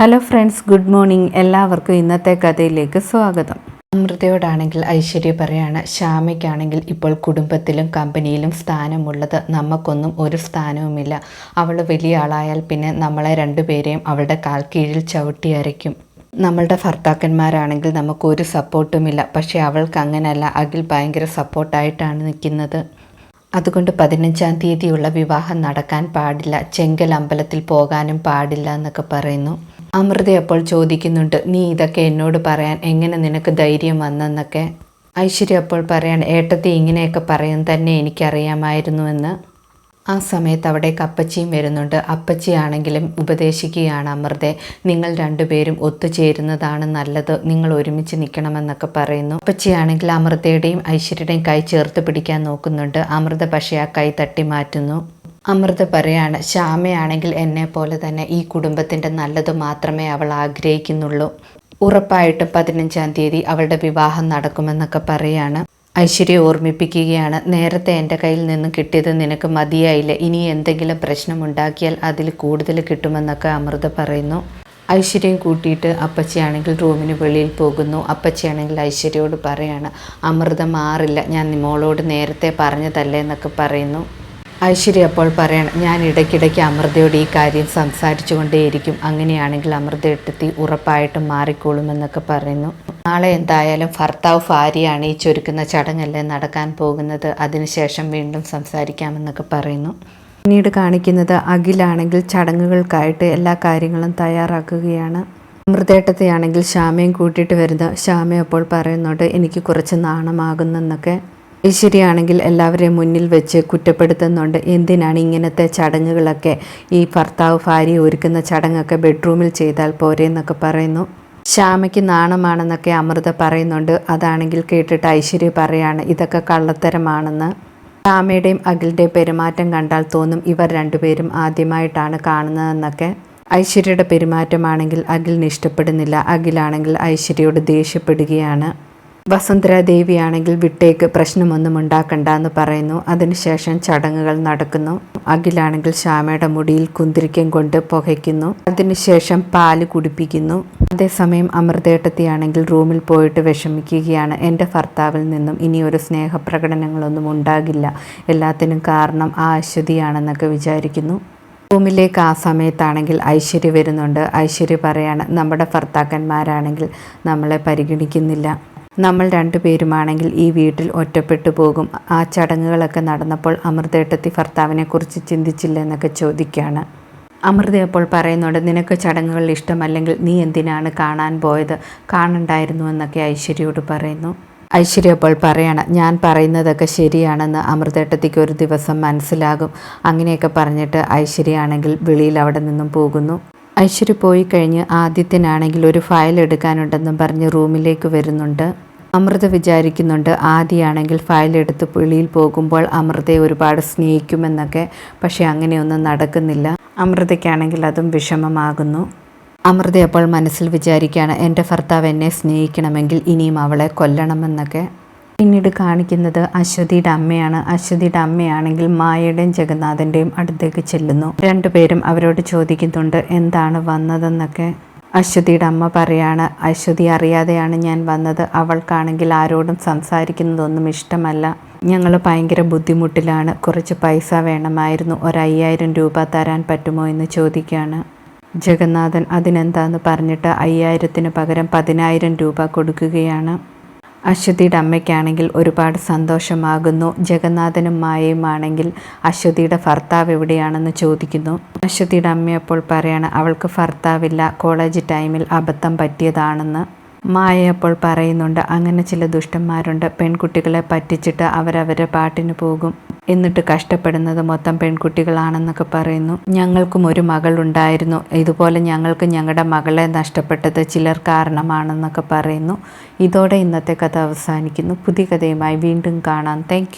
Hello friends, good morning. എല്ലാവർക്കും ഇന്നത്തെ കഥയിലേക്ക് സ്വാഗതം. അമൃതയോടാണെങ്കിൽ ഐശ്വര്യ പറയാണ്, ശ്യാമയ്ക്കാണെങ്കിൽ ഇപ്പോൾ കുടുംബത്തിലും കമ്പനിയിലും സ്ഥാനമുള്ളത്, നമുക്കൊന്നും ഒരു സ്ഥാനവുമില്ല. അവൾ വലിയ ആളായാൽ പിന്നെ നമ്മളെ രണ്ടുപേരെയും അവളുടെ കാൽ കീഴിൽ ചവിട്ടി അരയ്ക്കും. നമ്മളുടെ ഭർത്താക്കന്മാരാണെങ്കിൽ നമുക്കൊരു സപ്പോർട്ടുമില്ല. പക്ഷേ അവൾക്ക് അങ്ങനെയല്ല. അഖിൽ ഭയങ്കര സപ്പോർട്ടായിട്ടാണ് നിൽക്കുന്നത്. അതുകൊണ്ട് 15-ാം തീയതിയുള്ള വിവാഹം നടക്കാൻ പാടില്ല, ചെങ്കൽ അമ്പലത്തിൽ പോകാനും പാടില്ല എന്നൊക്കെ പറയുന്നു. അമൃത അപ്പോൾ ചോദിക്കുന്നുണ്ട്, നീ ഇതൊക്കെ എന്നോട് പറയാൻ എങ്ങനെ നിനക്ക് ധൈര്യം വന്നെന്നൊക്കെ. ഐശ്വര്യ അപ്പോൾ പറയാൻ, ഏട്ടത്തി ഇങ്ങനെയൊക്കെ പറയും തന്നെ എനിക്കറിയാമായിരുന്നുവെന്ന്. ആ സമയത്ത് അവിടേക്ക് അപ്പച്ചിയും വരുന്നുണ്ട്. അപ്പച്ചിയാണെങ്കിലും ഉപദേശിക്കുകയാണ് അമൃതയെ, നിങ്ങൾ രണ്ടുപേരും ഒത്തുചേരുന്നതാണ് നല്ലത്, നിങ്ങൾ ഒരുമിച്ച് നിൽക്കണമെന്നൊക്കെ പറയുന്നു. അപ്പച്ചിയാണെങ്കിൽ അമൃതയുടെയും ഐശ്വര്യയുടെയും കൈ ചേർത്ത് പിടിക്കാൻ നോക്കുന്നുണ്ട്. അമൃത പക്ഷേ ആ കൈ തട്ടി മാറ്റുന്നു. അമൃത പറയാണ്, ശ്യാമയാണെങ്കിൽ എന്നെ പോലെ തന്നെ ഈ കുടുംബത്തിൻ്റെ നല്ലത് മാത്രമേ അവൾ ആഗ്രഹിക്കുന്നുള്ളൂ. ഉറപ്പായിട്ടും 15-ാം തീയതി അവളുടെ വിവാഹം നടക്കുമെന്നൊക്കെ പറയാണ്. ഐശ്വര്യ ഓർമ്മിപ്പിക്കുകയാണ്, നേരത്തെ എൻ്റെ കയ്യിൽ നിന്ന് കിട്ടിയത് നിനക്ക് മതിയായില്ല, ഇനി എന്തെങ്കിലും പ്രശ്നമുണ്ടാക്കിയാൽ അതിൽ കൂടുതൽ കിട്ടുമെന്നൊക്കെ അമൃത പറയുന്നു. ഐശ്വര്യം കൂട്ടിയിട്ട് അപ്പച്ചിയാണെങ്കിൽ റൂമിന് വെളിയിൽ പോകുന്നു. അപ്പച്ചിയാണെങ്കിൽ ഐശ്വര്യയോട് പറയാണ്, അമൃത മാറില്ല, ഞാൻ മോളോട് നേരത്തെ പറഞ്ഞതല്ലേ എന്നൊക്കെ പറയുന്നു. ഐശ്വര്യ അപ്പോൾ പറയണം, ഞാൻ ഇടയ്ക്കിടയ്ക്ക് അമൃതയോട് ഈ കാര്യം സംസാരിച്ചു കൊണ്ടേയിരിക്കും, അങ്ങനെയാണെങ്കിൽ അമൃത എടുത്തി ഉറപ്പായിട്ടും മാറിക്കോളുമെന്നൊക്കെ പറയുന്നു. നാളെ എന്തായാലും ഭർത്താവ് ഭാര്യയാണ് ഈ ചൊരുക്കുന്ന ചടങ്ങല്ലേ നടക്കാൻ പോകുന്നത്, അതിനുശേഷം വീണ്ടും സംസാരിക്കാമെന്നൊക്കെ പറയുന്നു. പിന്നീട് കാണിക്കുന്നത് അഖിലാണെങ്കിൽ ചടങ്ങുകൾക്കായിട്ട് എല്ലാ കാര്യങ്ങളും തയ്യാറാക്കുകയാണ്. അമൃതേട്ടത്തെയാണെങ്കിൽ ശ്യാമയും കൂട്ടിയിട്ട് വരുന്നത്. ശ്യാമ അപ്പോൾ പറയുന്നുണ്ട്, എനിക്ക് കുറച്ച് നാണമാകുന്നെന്നൊക്കെ. ഐശ്വര്യയാണെങ്കിൽ എല്ലാവരെയും മുന്നിൽ വെച്ച് കുറ്റപ്പെടുത്തുന്നുണ്ട്, എന്തിനാണ് ഇങ്ങനത്തെ ചടങ്ങുകളൊക്കെ, ഈ ഭർത്താവ് ഭാര്യ ഒരുക്കുന്ന ചടങ്ങൊക്കെ ബെഡ്റൂമിൽ ചെയ്താൽ പോരെ എന്നൊക്കെ പറയുന്നു. ശ്യാമയ്ക്ക് നാണമാണെന്നൊക്കെ അമൃത പറയുന്നുണ്ട്. അതാണെങ്കിൽ കേട്ടിട്ട് ഐശ്വര്യ പറയാണ്, ഇതൊക്കെ കള്ളത്തരമാണെന്ന്. ശ്യാമയുടെയും അഖിലിൻ്റെയും പെരുമാറ്റം കണ്ടാൽ തോന്നും ഇവർ രണ്ടുപേരും ആദ്യമായിട്ടാണ് കാണുന്നതെന്നൊക്കെ. ഐശ്വര്യയുടെ പെരുമാറ്റമാണെങ്കിൽ അഖിലിന് ഇഷ്ടപ്പെടുന്നില്ല. അഖിലാണെങ്കിൽ ഐശ്വര്യയോട് ദേഷ്യപ്പെടുകയാണ്. വസുന്ധരാദേവിയാണെങ്കിൽ വിട്ടേക്ക്, പ്രശ്നമൊന്നും ഉണ്ടാക്കണ്ട എന്ന് പറയുന്നു. അതിനുശേഷം ചടങ്ങുകൾ നടക്കുന്നു. അഖിലാണെങ്കിൽ ശ്യാമയുടെ മുടിയിൽ കുന്തിരിക്കം കൊണ്ട് പുകയ്ക്കുന്നു. അതിനുശേഷം പാല് കുടിപ്പിക്കുന്നു. അതേസമയം അമൃതേട്ടത്തിയാണെങ്കിൽ റൂമിൽ പോയിട്ട് വിഷമിക്കുകയാണ്. എൻ്റെ ഭർത്താവിൽ നിന്നും ഇനി ഒരു സ്നേഹപ്രകടനങ്ങളൊന്നും ഉണ്ടാകില്ല, എല്ലാത്തിനും കാരണം ആ അശ്വതിയാണെന്നൊക്കെ വിചാരിക്കുന്നു. റൂമിലേക്ക് ആ സമയത്താണെങ്കിൽ ഐശ്വര്യ വരുന്നുണ്ട്. ഐശ്വര്യ പറയാണ്, നമ്മുടെ ഭർത്താക്കന്മാരാണെങ്കിൽ നമ്മളെ പരിഗണിക്കുന്നില്ല, നമ്മൾ രണ്ടുപേരുമാണെങ്കിൽ ഈ വീട്ടിൽ ഒറ്റപ്പെട്ടു പോകും. ആ ചടങ്ങുകളൊക്കെ നടന്നപ്പോൾ അമൃതേട്ടത്തി ഭർത്താവിനെ കുറിച്ച് ചിന്തിച്ചില്ല എന്നൊക്കെ ചോദിക്കുകയാണ്. അമൃത അപ്പോൾ പറയുന്നുണ്ട്, നിനക്ക് ചടങ്ങുകൾ ഇഷ്ടമല്ലെങ്കിൽ നീ എന്തിനാണ് കാണാൻ പോയത്, കാണണ്ടായിരുന്നു എന്നൊക്കെ ഐശ്വര്യയോട് പറയുന്നു. ഐശ്വര്യ അപ്പോൾ പറയാണ്, ഞാൻ പറയുന്നതൊക്കെ ശരിയാണെന്ന് അമൃതേട്ടത്തിക്ക് ഒരു ദിവസം മനസ്സിലാകും. അങ്ങനെയൊക്കെ പറഞ്ഞിട്ട് ഐശ്വര്യയാണെങ്കിൽ വെളിയിൽ അവിടെ നിന്നും പോകുന്നു. ഐശ്വര്യ പോയി കഴിഞ്ഞ് ആദിത്യനാണെങ്കിൽ ഒരു ഫയൽ എടുക്കാനുണ്ടെന്നും പറഞ്ഞ് റൂമിലേക്ക് വരുന്നുണ്ട്. അമൃത വിചാരിക്കുന്നുണ്ട് ആദിയാണെങ്കിൽ ഫയൽ എടുത്ത് വെളിയിൽ പോകുമ്പോൾ അമൃതയെ ഒരുപാട് സ്നേഹിക്കുമെന്നൊക്കെ. പക്ഷേ അങ്ങനെയൊന്നും നടക്കുന്നില്ല. അമൃതയ്ക്കാണെങ്കിൽ അതും വിഷമമാകുന്നു. അമൃത അപ്പോൾ മനസ്സിൽ വിചാരിക്കുകയാണ്, എൻ്റെ ഭർത്താവ് എന്നെ സ്നേഹിക്കണമെങ്കിൽ ഇനിയും അവളെ കൊല്ലണമെന്നൊക്കെ. പിന്നീട് കാണിക്കുന്നത് അശ്വതിയുടെ അമ്മയാണ്. അശ്വതിയുടെ അമ്മയാണെങ്കിൽ മായയുടെയും ജഗന്നാഥൻ്റെയും അടുത്തേക്ക് ചെല്ലുന്നു. രണ്ടുപേരും അവരോട് ചോദിക്കുന്നുണ്ട് എന്താണ് വന്നതെന്നൊക്കെ. അശ്വതിയുടെ അമ്മ പറയാണ്, അശ്വതി അറിയാതെയാണ് ഞാൻ വന്നത്, അവൾക്കാണെങ്കിൽ ആരോടും സംസാരിക്കുന്നതൊന്നും ഇഷ്ടമല്ല, ഞങ്ങൾ ഭയങ്കര ബുദ്ധിമുട്ടിലാണ്, കുറച്ച് പൈസ വേണമായിരുന്നു, 5000 രൂപ തരാൻ പറ്റുമോ എന്ന് ചോദിക്കുകയാണ്. ജഗന്നാഥൻ അതിനെന്താന്ന് പറഞ്ഞിട്ട് 5000-ന് പകരം 10000 രൂപ കൊടുക്കുകയാണ്. അശ്വതിയുടെ അമ്മയ്ക്കാണെങ്കിൽ ഒരുപാട് സന്തോഷമാകുന്നു. ജഗന്നാഥനും മായയുമാണെങ്കിൽ അശ്വതിയുടെ ഭർത്താവ് എവിടെയാണെന്ന് ചോദിക്കുന്നു. അശ്വതിയുടെ അമ്മ അപ്പോൾ പറയാണ്, അവൾക്ക് ഭർത്താവില്ല, കോളേജ് ടൈമിൽ അബദ്ധം പറ്റിയതാണെന്ന്. മായ അപ്പോൾ പറയുന്നുണ്ട്, അങ്ങനെ ചില ദുഷ്ടന്മാരുണ്ട്, പെൺകുട്ടികളെ പറ്റിച്ചിട്ട് അവരവരുടെ പാട്ടിന് പോകും, എന്നിട്ട് കഷ്ടപ്പെടുന്നത് മൊത്തം പെൺകുട്ടികളാണെന്നൊക്കെ പറയുന്നു. ഞങ്ങൾക്കും ഒരു മകളുണ്ടായിരുന്നു, ഇതുപോലെ ഞങ്ങൾക്ക് ഞങ്ങളുടെ മകളെ നഷ്ടപ്പെട്ടത് ചിലർ കാരണമാണെന്നൊക്കെ പറയുന്നു. ഇതോടെ ഇന്നത്തെ കഥ അവസാനിക്കുന്നു. പുതിയ കഥയുമായി വീണ്ടും കാണാം. താങ്ക്